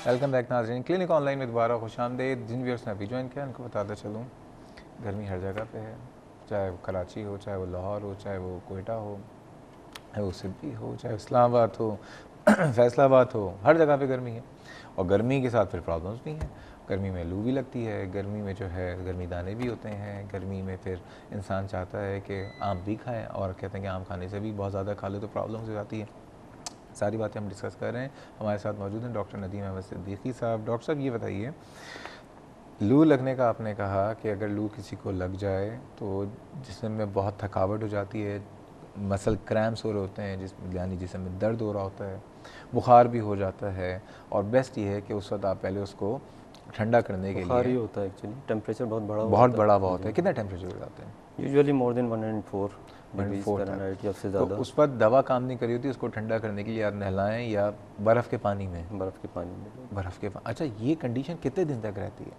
Welcome back नाज़रीन, clinic online में दोबारा खुशामदीद। जिन व्यूअर्स ने अभी ज्वाइन किया उनको बताता चलूँ, गर्मी हर जगह पे है, चाहे वो कराची हो, चाहे वो लाहौर हो, चाहे वो कोयटा हो, चाहे वो सिडनी हो, चाहे इस्लामाबाद हो, फैसलाबाद हो, हर जगह पे गर्मी है। और गर्मी के साथ फिर प्रॉब्लम्स भी हैं। गर्मी में लू भी लगती है, गर्मी में जो है गर्मी दाने भी होते हैं, गर्मी में फिर इंसान चाहता है कि आम भी खाएँ और कहते हैं कि आम खाने से भी बहुत ज़्यादा खा ले तो प्रॉब्लम्स हो जाती है। सारी बातें हम डिस्कस कर रहे हैं। हमारे साथ मौजूद हैं डॉक्टर नदीम अहमद सिद्दीकी साहब। डॉक्टर साहब ये बताइए, लू लगने का आपने कहा कि अगर लू किसी को लग जाए तो जिस्म में बहुत थकावट हो जाती है, मसल क्रैम्प्स हो रहे होते हैं, यानी जिस्म में दर्द हो रहा होता है, बुखार भी हो जाता है, और बेस्ट ये है कि उस वक्त आप पहले उसको ठंडा करने के बुखार ही लिए होता है एक्चुअली, टेम्परेचर बहुत बड़ा बहुत होता बड़ा है बहुत है। कितना टेम्परेचर हो जाते हैं? Usually more than 104 degrees 104 Fahrenheit या उससे तो ज़्यादा। उस वक्त दवा काम नहीं करी होती, उसको ठंडा करने के लिए या नहलाएं या बर्फ़ के पानी में। बर्फ़ के पानी में बर्फ़ के अच्छा, ये कंडीशन कितने दिन तक रहती है?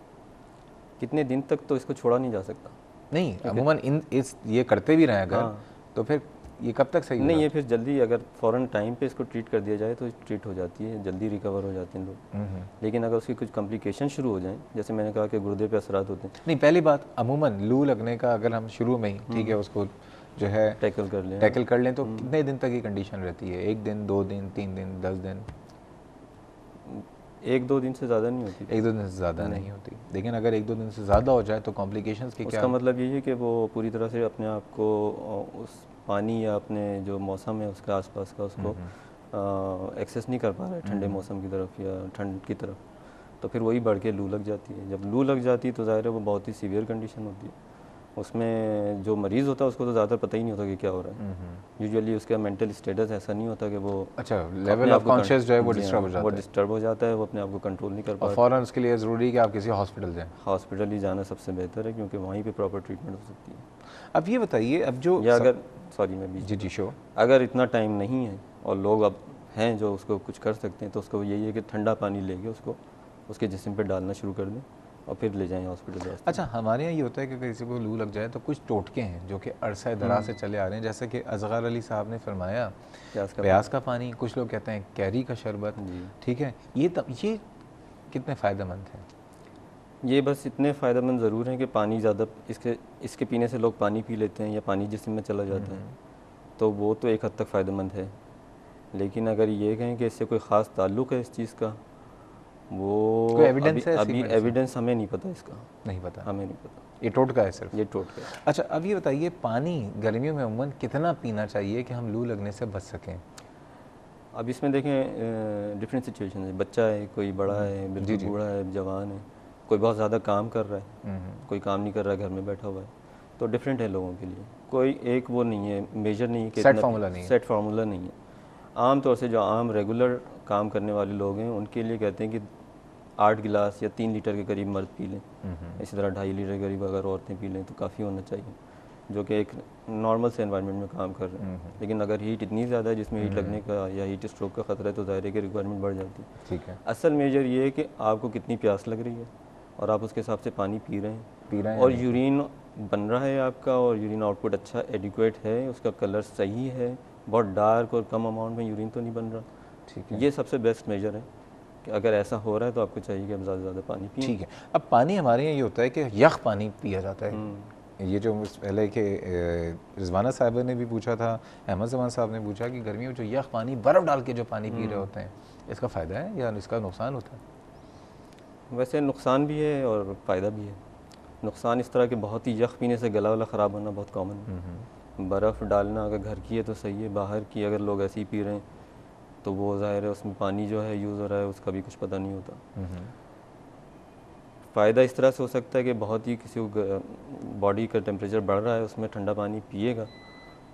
कितने दिन तक तो इसको छोड़ा नहीं जा सकता। नहीं, अमूमन इन इस ये करते भी रहें अगर, हाँ, तो फिर ये कब तक सही नहीं होगा? ये फिर जल्दी अगर फ़ौरन टाइम पे इसको ट्रीट कर दिया जाए तो ट्रीट हो जाती है, जल्दी रिकवर हो जाते हैं लोग। लेकिन अगर उसकी कुछ कॉम्प्लिकेशन शुरू हो जाएं, जैसे मैंने कहा कि गुर्दे पे असरात होते हैं। नहीं, पहली बात अमूमन लू लगने का अगर हम शुरू में ही ठीक है उसको जो है टैकल कर लें। टैकल कर लें तो कितने दिन तक ये कंडीशन रहती है? 1 दिन, 2 दिन, 3 दिन, 10 दिन? 1-2 दिन से ज़्यादा नहीं होती। 1-2 दिन से ज़्यादा नहीं होती, लेकिन अगर 1-2 दिन से ज़्यादा हो जाए तो कॉम्प्लिकेशंस की क्या? उसका मतलब ये है कि वो पूरी तरह से अपने आप को उस पानी या अपने जो मौसम है उसके आसपास का उसको एक्सेस नहीं कर पा रहा है ठंडे मौसम की तरफ या ठंड की तरफ, तो फिर वही बढ़ के लू लग जाती है। जब लू लग जाती है तो ज़ाहिर है वो बहुत ही सीवियर कंडीशन होती है। उसमें जो मरीज़ होता है उसको तो ज़्यादा पता ही नहीं होता कि क्या हो रहा है। यूजुअली उसका मेंटल स्टेटस ऐसा नहीं होता कि वो अच्छा, लेवल ऑफ कॉन्शियस जो है वो जी डिस्टर्ब हाँ, हो जाता वो है डिस्टर्ब हो जाता है, वो अपने आप को कंट्रोल नहीं कर और पाता। फ़ौरन उसके लिए ज़रूरी है कि आप किसी हॉस्पिटल जाएँ। हॉस्पिटल ही जाना सबसे बेहतर है क्योंकि वहीं पे प्रॉपर ट्रीटमेंट हो सकती है। अब ये बताइए, अब जो या अगर सॉरी मैं बीच जी में, जी शो अगर इतना टाइम नहीं है और लोग अब हैं जो उसको कुछ कर सकते हैं तो उसको यही है कि ठंडा पानी लेके उसको उसके जिस्म पे डालना शुरू कर दें और फिर ले जाएं हॉस्पिटल। अच्छा, हमारे यहाँ ये होता है कि किसी को लू लग जाए तो कुछ टोटके हैं जो कि अरसा दराज से चले आ रहे हैं, जैसे कि असगर अली साहब ने फरमाया प्याज का पानी, कुछ लोग कहते हैं कैरी का शरबत, ठीक है, ये कितने फ़ायदेमंद हैं? ये बस इतने फ़ायदेमंद ज़रूर हैं कि पानी ज़्यादा इसके पीने से लोग पानी पी लेते हैं या पानी जिस्म में चला जाता है, तो वो तो एक हद तक फ़ायदेमंद है। लेकिन अगर ये कहें कि इससे कोई ख़ास ताल्लुक़ है इस चीज़ का, वो कोई एविडेंस है? अभी एविडेंस हमें नहीं पता इसका, नहीं पता, हमें नहीं पता, ये टोटका है सिर्फ, ये टोटका है। अच्छा, अब ये बताइए, पानी गर्मियों में अमूमन कितना पीना चाहिए कि हम लू लगने से बच सकें? अब इसमें देखें डिफरेंट सिचुएशन है, बच्चा है, कोई बड़ा है, बिल्कुल बूढ़ा है, जवान है, कोई बहुत ज़्यादा काम कर रहा है, कोई काम नहीं कर रहा है, घर में बैठा हुआ है, तो डिफरेंट है लोगों के लिए। कोई एक वो नहीं है, मेजर नहीं है कि सेट फार्मूला नहीं है। सेट फार्मूला नहीं है। आम तौर से जो आम रेगुलर काम करने वाले लोग हैं उनके लिए कहते हैं कि 8 गिलास या 3 लीटर के करीब मर्द पी लें, इसी तरह 2.5 लीटर के करीब अगर औरतें पी लें तो काफ़ी होना चाहिए, जो कि एक नॉर्मल से एनवायरनमेंट में काम कर रहे हैं। लेकिन अगर हीट इतनी ज़्यादा है जिसमें हीट लगने का या हीट स्ट्रोक का ख़तरा है तो ज़ाहिर है कि रिक्वायरमेंट बढ़ जाती है। ठीक है, असल मेजर ये है कि आपको कितनी प्यास लग रही है और आप उसके हिसाब से पानी पी रहे हैं, या और नहीं? यूरिन बन रहा है आपका और यूरिन आउटपुट अच्छा एडिक्वेट है, उसका कलर सही है, बहुत डार्क और कम अमाउंट में यूरिन तो नहीं बन रहा। ठीक है, ये सबसे बेस्ट मेजर है कि अगर ऐसा हो रहा है तो आपको चाहिए कि आप ज़्यादा से ज़्यादा पानी पिए। ठीक है। अब पानी हमारे यहाँ ये होता है कि यख पानी पिया जाता है, ये जो पहले के रिजवाना साहब ने भी पूछा था, अहमद जमान साहब ने पूछा कि गर्मियों में जो यख पानी बर्फ़ डाल के जो पानी पी रहे होते हैं, इसका फ़ायदा है या इसका नुकसान होता है? वैसे नुकसान भी है और फ़ायदा भी है। नुकसान इस तरह के बहुत ही यख पीने से गला वाला ख़राब होना बहुत कॉमन है। बर्फ़ डालना अगर घर की है तो सही है, बाहर की अगर लोग ऐसे ही पी रहे हैं तो वो ज़ाहिर है उसमें पानी जो है यूज़ हो रहा है उसका भी कुछ पता नहीं होता। फ़ायदा इस तरह से हो सकता है कि बहुत ही किसी को बॉडी का टेम्परेचर बढ़ रहा है, उसमें ठंडा पानी पिएगा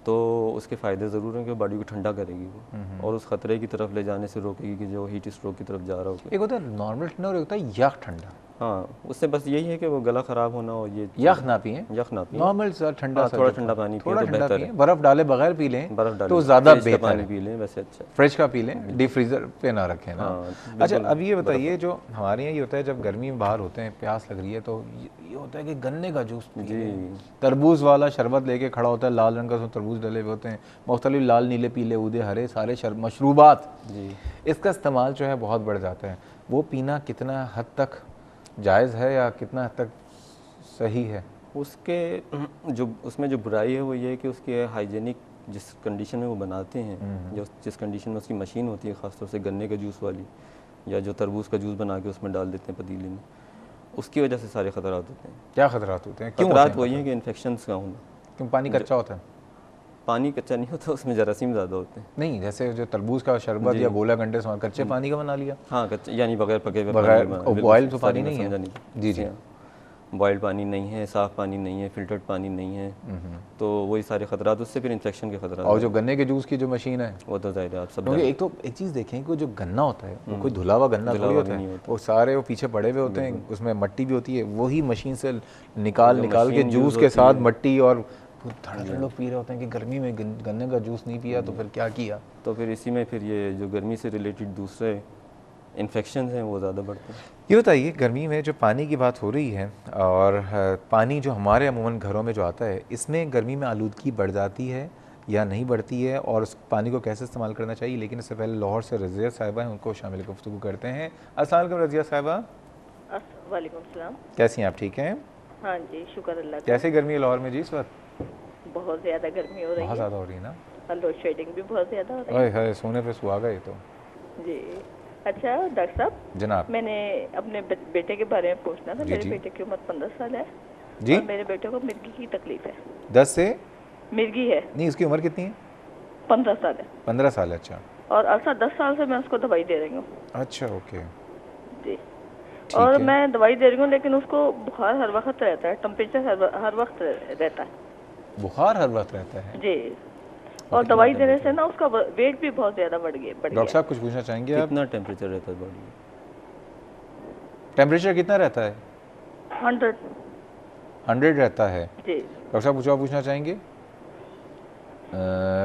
तो उसके फ़ायदे ज़रूर हैं कि बॉडी को ठंडा करेगी वो और उस ख़तरे की तरफ ले जाने से रोकेगी कि जो हीट स्ट्रोक की तरफ जा रहा हो। एक होता है नॉर्मल ठंडा और एक होता है यख ठंडा। हाँ, उससे बस यही है कि वो गला ख़राब होना और ये यख ना पिए, यख ना पिए, नॉर्मल सा ठंडा हाँ, सा थोड़ा जब ठंडा पानी पिए थोड़ा तो ठंडा बेहतर पिए, है। बर्फ़ डाले बगैर पी लें बर्फ़ डाले तो ज़्यादा फ्रिज का बेहतर पानी है। पी लें वैसे अच्छा है। फ्रिज का पी लें, डीप फ्रीज़र पे ना रखें ना। हाँ, अच्छा, बिल्कुल अब ये बर्फ़। बताइए, जो हमारे यहाँ ये होता है जब गर्मी में बाहर होते हैं, प्यास लग रही है, तो ये होता है कि गन्ने का जूस पी जी, लें। तरबूज वाला शरबत लेके खड़ा होता है, लाल रंग का, उसमें तरबूज डले हुए होते हैं, मुख्तलिफ लाल, नीले, पीले, उदे, हरे, सारे मशरूबात, जी। इसका इस्तेमाल जो है बहुत बढ़ जाता है। वो पीना कितना हद तक जायज़ है या कितना हद तक सही है? उसके जो उसमें जो बुराई है वो ये है कि उसके हाइजीनिक जिस कंडीशन में वो बनाते हैं, जो जिस कंडीशन में उसकी मशीन होती है, ख़ासतौर से गन्ने के जूस वाली, या जो तरबूज का जूस बना के उसमें डाल देते हैं पतीले में, उसकी वजह से सारे ख़तरात होते हैं। क्या खतरात होते हैं, क्यों होते ख़तरात हैं वही हैं खतरात? कि इन्फेक्शंस का होना। क्यों, पानी कच्चा होता है? पानी कच्चा नहीं होता, उसमें जरासीम ज़्यादा होते हैं। नहीं, जैसे जो तरबूज का शरबत जी। या गोला गंडे से कच्चे पानी का बना लिया, हाँ, कच्चा यानी बगैर पके हुए पानी बगैर का बना, बिल्कुल बॉयल तो सॉरी पानी मैं नहीं है। समझा नहीं। जी जी। बॉयल्ड पानी नहीं है, साफ़ पानी नहीं है, फ़िल्टर्ड पानी नहीं है, तो वही सारे ख़तरात, उससे फिर इन्फेक्शन के ख़तरात और हैं। जो गन्ने के जूस की जो मशीन है, वो तो ज़ाहिर है, आप सब क्योंकि जानते एक तो एक चीज़ देखें कि जो गन्ना होता है वो कोई धुला हुआ गन्ना धुला थोड़ी हुआ होता भी है, नहीं होता। वो सारे वो पीछे पड़े हुए होते हैं, उसमें मट्टी भी होती है, वही मशीन से निकाल जो निकाल के मशीन जूस यूज़ के होती साथ है, मट्टी, और धड़ाधड़ लोग पी रहे होते हैं कि गर्मी में गन्ने का जूस नहीं पिया तो फिर क्या किया। तो फिर इसी में फिर ये जो गर्मी से रिलेटेड दूसरे इन्फेक्शन हैं वो ज़्यादा बढ़ते हैं। ये बताइए, गर्मी में जो पानी की बात हो रही है, और पानी जो हमारे अमूमन घरों में जो आता है, इसमें गर्मी में आलूदगी बढ़ जाती है या नहीं बढ़ती है, और उस पानी को कैसे इस्तेमाल करना चाहिए? लेकिन इससे पहले लाहौर से रज़िया साहिबा हैं, उनको शामिल गुफ्तगू करते हैं। अस्सलाम वालेकुम रज़िया साहिबा, वालेकुम सलाम। कैसी हैं आप? ठीक हैं? हाँ जी, शुक्र अल्लाह का। कैसी गर्मी है लाहौर में जी इस वक्त? बहुत ज़्यादा गर्मी हो रही बहुत है ज़्यादा हो रही है ना? और लोड शेडिंग भी बहुत ज़्यादा हो रही ओए हाय, सोने पे सुहागा ये तो। है जी। अच्छा डॉक्टर साहब, जनाब मैंने अपने बेटे के बारे में पूछना था। जी, मेरे जी। बेटे की उम्र 15 साल है जी, और मेरे बेटे को मिर्गी की तकलीफ है। 10 से मिर्गी है, नहीं, इसकी उम्र कितनी है? 15 साल है 15 साल है। अच्छा और अर्सा 10 साल से मैं उसको दवाई दे रही हूँ अच्छा, ओके, जी। ठीक और है। मैं दवाई दे रही हूँ लेकिन उसको बुखार हर वक्त रहता है, टेम्परेचर हर वक्त रहता है बुखार हर वक्त रहता है? जी। और दवाई देने से ना उसका वेट भी बहुत ज़्यादा बढ़ डॉक्टर गया। साहब कुछ पूछना चाहेंगे आप? कितना टेम्परेचर रहता है बॉडी में? टेम्परेचर कितना रहता है? 100 100 रहता है। जी। डॉक्टर साहब कुछ और पूछना चाहेंगे?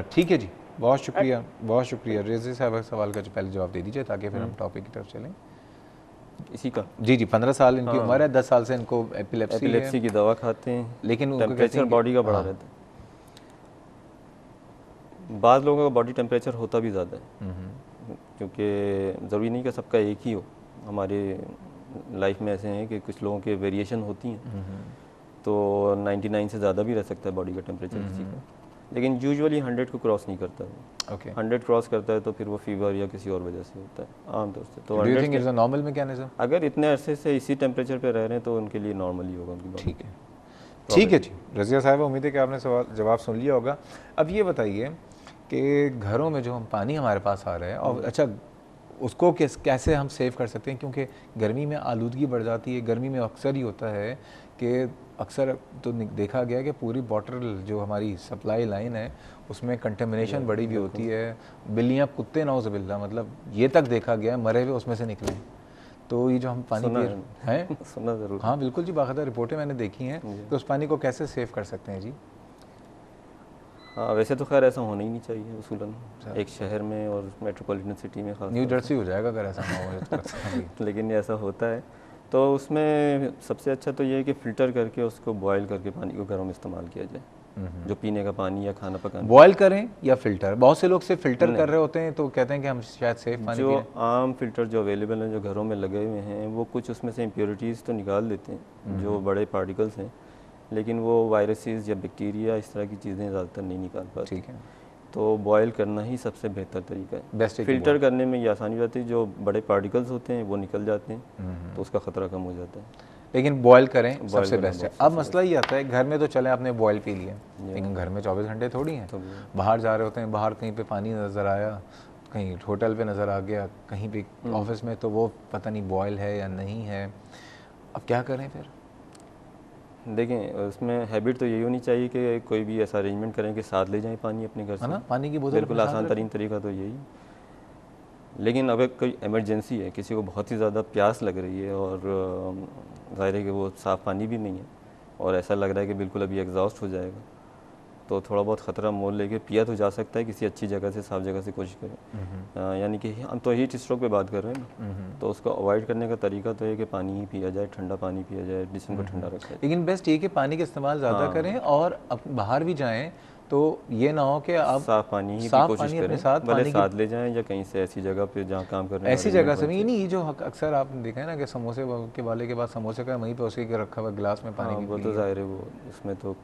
ठीक है जी, बहुत शुक्रिया, बहुत शुक्रिया। रेज़ी साहब के सवाल का जो पहले जवाब दे दीजिए ताकि फिर हम टॉपिक की तरफ चलें। इसी का जी जी, 15 साल इनकी उम्र है, 10 साल से इनको एपिलेप्सी है, एपिलेप्सी की दवा खाते हैं, लेकिन उनको कहते टेम्परेचर हैं कि- बॉडी का बढ़ा हाँ। रहता है। बाद लोगों का बॉडी टेम्परेचर होता भी ज़्यादा है, क्योंकि ज़रूरी नहीं कि सबका एक ही हो। हमारे लाइफ में ऐसे हैं कि कुछ लोगों के वेरिएशन होती हैं, तो 99 से ज़्यादा भी रह सकता है बॉडी का टेम्परेचर किसी का, लेकिन यूजुअली 100 को क्रॉस नहीं करता है। ओके, 100 क्रॉस करता है तो फिर वो फीवर या किसी और वजह से होता है आमतौर से। तो do you 100 think it's a normal mechanism? अगर इतने अरसे से इसी टेम्परेचर पे रह रहे हैं तो उनके लिए नॉर्मल ही होगा उनकी बॉडी। ठीक है, ठीक है जी। रज़िया साहिबा, उम्मीद है कि आपने सवाल जवाब सुन लिया होगा। अब ये बताइए कि घरों में जो हम पानी हमारे पास आ रहा है, और अच्छा उसको कैसे हम सेव कर सकते हैं, क्योंकि गर्मी में आलूदगी बढ़ जाती है। गर्मी में अक्सर ही होता है कि अक्सर तो देखा गया कि पूरी वाटर जो हमारी सप्लाई लाइन है उसमें कंटेमिनेशन बड़ी भी होती है। बिल्लियाँ, कुत्ते, नाउज़ुबिल्लाह, मतलब ये तक देखा गया है मरे हुए उसमें से निकले हैं। तो ये जो हम पानी पी रहे हैं, सुना ज़रूर। हाँ बिल्कुल जी, बाकायदा रिपोर्टें मैंने देखी हैं। तो उस पानी को कैसे सेव कर सकते हैं जी? हाँ, वैसे तो खैर ऐसा होना ही नहीं चाहिए उसूलन, एक शहर में और मेट्रोपॉलिटन सिटी में खास। न्यू जर्सी हो जाएगा अगर ऐसा ना हो। लेकिन ये ऐसा होता है, तो उसमें सबसे अच्छा तो ये है कि फ़िल्टर करके उसको बॉयल करके पानी को घरों में इस्तेमाल किया जाए, जो पीने का पानी या खाना पकाने। बॉयल करें या फ़िल्टर? बहुत से लोग सिर्फ फ़िल्टर कर रहे होते हैं तो कहते हैं कि हम शायद सेफ पानी जो पी रहे आम फ़िल्टर जो अवेलेबल हैं, जो घरों में लगे हुए हैं, वो कुछ उसमें से इम्प्योरिटीज़ तो निकाल देते हैं, जो बड़े पार्टिकल्स हैं, लेकिन वो वायरसेस या बैक्टीरिया इस तरह की चीज़ें ज़्यादातर नहीं निकाल पाते। ठीक है, तो बॉयल करना ही सबसे बेहतर तरीका है। बेस्ट है कि फ़िल्टर करने में ये आसानी हो जाती है, जो बड़े पार्टिकल्स होते हैं वो निकल जाते हैं, तो उसका ख़तरा कम हो जाता है। लेकिन बॉयल करें सबसे करना बेस्ट है। बहुत अब मसला ये आता है, घर में तो चले आपने बॉयल पी लिया, लेकिन घर में 24 घंटे थोड़ी हैं। बाहर जा रहे होते हैं, बाहर कहीं पे पानी नज़र आया, कहीं होटल पे नज़र आ गया, कहीं पे ऑफिस में, तो वो पता नहीं बॉयल है या नहीं है। अब क्या करें फिर? देखें, उसमें हैबिट तो यही होनी चाहिए कि कोई भी ऐसा अरेंजमेंट करें कि साथ ले जाएं पानी अपने घर है से ना, पानी की बोतल बिल्कुल अपने साथ आसान रखें। तरीन तरीका तो यही। लेकिन अगर कोई इमरजेंसी है, किसी को बहुत ही ज़्यादा प्यास लग रही है और ज़ाहिर है कि वो साफ़ पानी भी नहीं है और ऐसा लग रहा है कि बिल्कुल अभी एग्जॉस्ट हो जाएगा, तो थोड़ा बहुत ख़तरा मोल लेके पिया तो जा सकता है, किसी अच्छी जगह से, साफ़ जगह से कोशिश करें। यानी कि हम तो हीट स्ट्रोक पे बात कर रहे हैं ना, तो उसको अवॉइड करने का तरीका तो है कि पानी ही पिया जाए, ठंडा पानी पिया जाए, जिसम को ठंडा रखा जाए। लेकिन बेस्ट ये कि पानी का इस्तेमाल ज़्यादा करें और बाहर भी जाएं तो ये ना हो कि आप साफ़ पानी ही की साफ कोशिश पानी अपने करें, साथ भले पानी साथ ले जाएं या कहीं से ऐसी जगह पे जहाँ काम करने ऐसी वाले जगह से लोग भी नहीं, जो अक्सर आपने देखा है ना कि समोसे के वाले के बाद समोसे का वहीं पे उसके रखा हुआ गिलास में पानी हाँ, भी वो पी तो लिया। ज़ाहिर है वो उसमें तो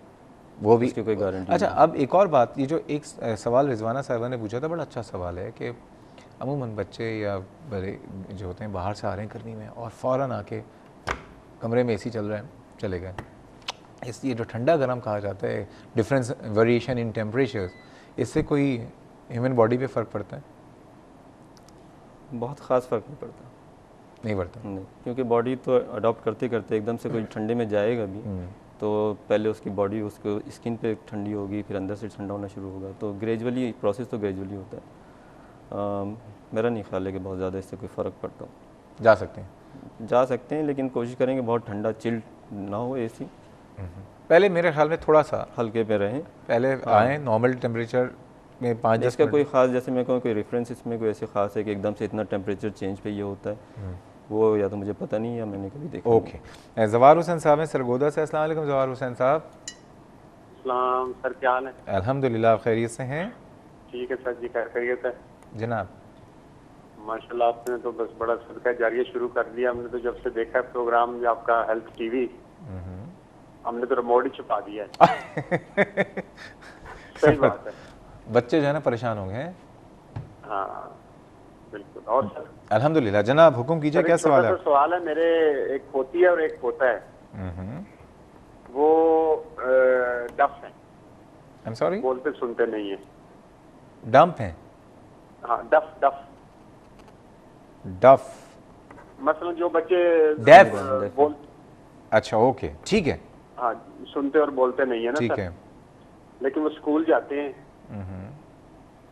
वो भी उसकी कोई गारंटी अच्छा। अब एक और बात, ये जो एक सवाल रिजवाना साहिबा ने पूछा था, बड़ा अच्छा सवाल है कि अमूमन बच्चे या बड़े जो होते हैं बाहर से आ रहे हैं गर्मी में और फ़ौरन आके कमरे में एसी चल रहा है चले गए, इसलिए जो ठंडा गर्म कहा जाता है, डिफरेंस वेरिएशन इन टेम्परेचर्स, इससे कोई ह्यूमन बॉडी पे फ़र्क पड़ता है? बहुत ख़ास फ़र्क नहीं पड़ता। नहीं पड़ता। नहीं, क्योंकि बॉडी तो अडॉप्ट करते करते एकदम से कोई ठंडे में जाएगा भी तो पहले उसकी बॉडी उसको स्किन पे ठंडी होगी, फिर अंदर से ठंडा होना शुरू होगा, तो ग्रेजुअली प्रोसेस तो ग्रेजुअली होता है। मेरा नहीं ख्याल है कि बहुत ज़्यादा इससे कोई फ़र्क पड़ता हो। जा सकते हैं, जा सकते हैं, लेकिन कोशिश करेंगे बहुत ठंडा चिल्ड ना हो, एसी पहले मेरे ख्याल में थोड़ा सा हल्के पे रहें, पहले आए नॉर्मल टेम्परेचर में 5-10 इसका कोई ख़ास, जैसे मैं कहूँ कोई रेफरेंस इसमें कोई ऐसे ख़ास है कि एकदम से इतना टेम्परेचर चेंज पे ये होता है, वो या तो मुझे पता नहीं है या मैंने कभी देखा नहीं। ओके। जवार हुसैन साहब हैं सरगोदा से। अस्सलाम वालेकुम जवार हुसैन साहब। सलाम सर, क्या हाल है? अल्हम्दुलिल्लाह, आप खैरियत से हैं? ठीक है सर जी, क्या खैरियत है? जनाब माशाल्लाह, आपने तो बस बड़ा सदका जारिया शुरू कर दिया। हमने तो जब से देखा है प्रोग्राम जो आपका हेल्थ टीवी, हमने तो रिमोट ही छुपा दिया है। सही बात है। बच्चे जो है ना परेशान हो गए हैं। हाँ बिल्कुल। और सर अल्हम्दुलिल्लाह। जनाब हुक्म कीजिए, क्या सवाल है? सवाल है मेरे, एक पोती है और एक पोता है। वो डफ है, आई एम सॉरी, बोलते सुनते नहीं है। डंप हैं? हाँ, डफ डफ डफ मतलब जो बच्चे डेफ? बोल, अच्छा ओके, ठीक है, हाँ सुनते और बोलते नहीं है ना ठीक सर। है। लेकिन वो स्कूल जाते हैं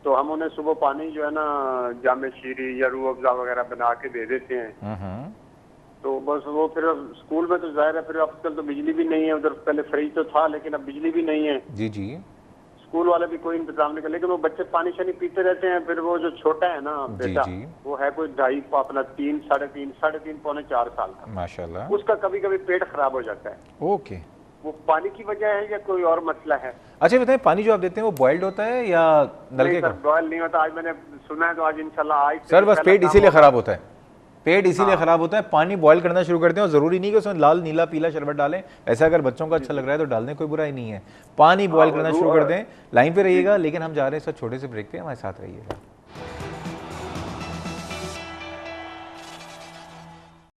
तो हम उन्हें सुबह पानी जो है ना जामे शीरी या रूह अफ़ज़ा वगैरह बना के दे देते हैं। तो बस वो फिर स्कूल में तो जाहिर है, फिर आजकल तो बिजली भी नहीं है, उधर पहले फ्रिज तो था लेकिन अब बिजली भी नहीं है। जी जी। स्कूल वाले भी कोई इंतजाम नहीं कर, लेकिन वो बच्चे पानी शानी पीते रहते हैं। फिर वो जो छोटा है ना बेटा, जी। वो है कोई 2.5 अपना 3 साढ़े तीन पौने 4 साल का। माशाल्लाह। उसका कभी कभी पेट खराब हो जाता है। ओके। वो पानी की वजह है या कोई और मसला है? अच्छा बताएं, पानी जो आप देते हैं वो बॉइल्ड होता है या नलके का? बॉयल नहीं होता। आज मैंने सुना है तो आज इंशाल्लाह आज सर बस पेट इसीलिए खराब होता है, पेट इसीलिए खराब होता है। पानी बॉयल करना शुरू करते हैं और ज़रूरी नहीं कि उसमें लाल नीला पीला शरबत डालें, ऐसा अगर बच्चों को अच्छा लग रहा है तो डालने कोई बुराई नहीं है। पानी बॉयल करना शुरू कर दें। लाइन पे रहिएगा, लेकिन हम जा रहे हैं इस छोटे से ब्रेक पे, हमारे साथ रहिएगा।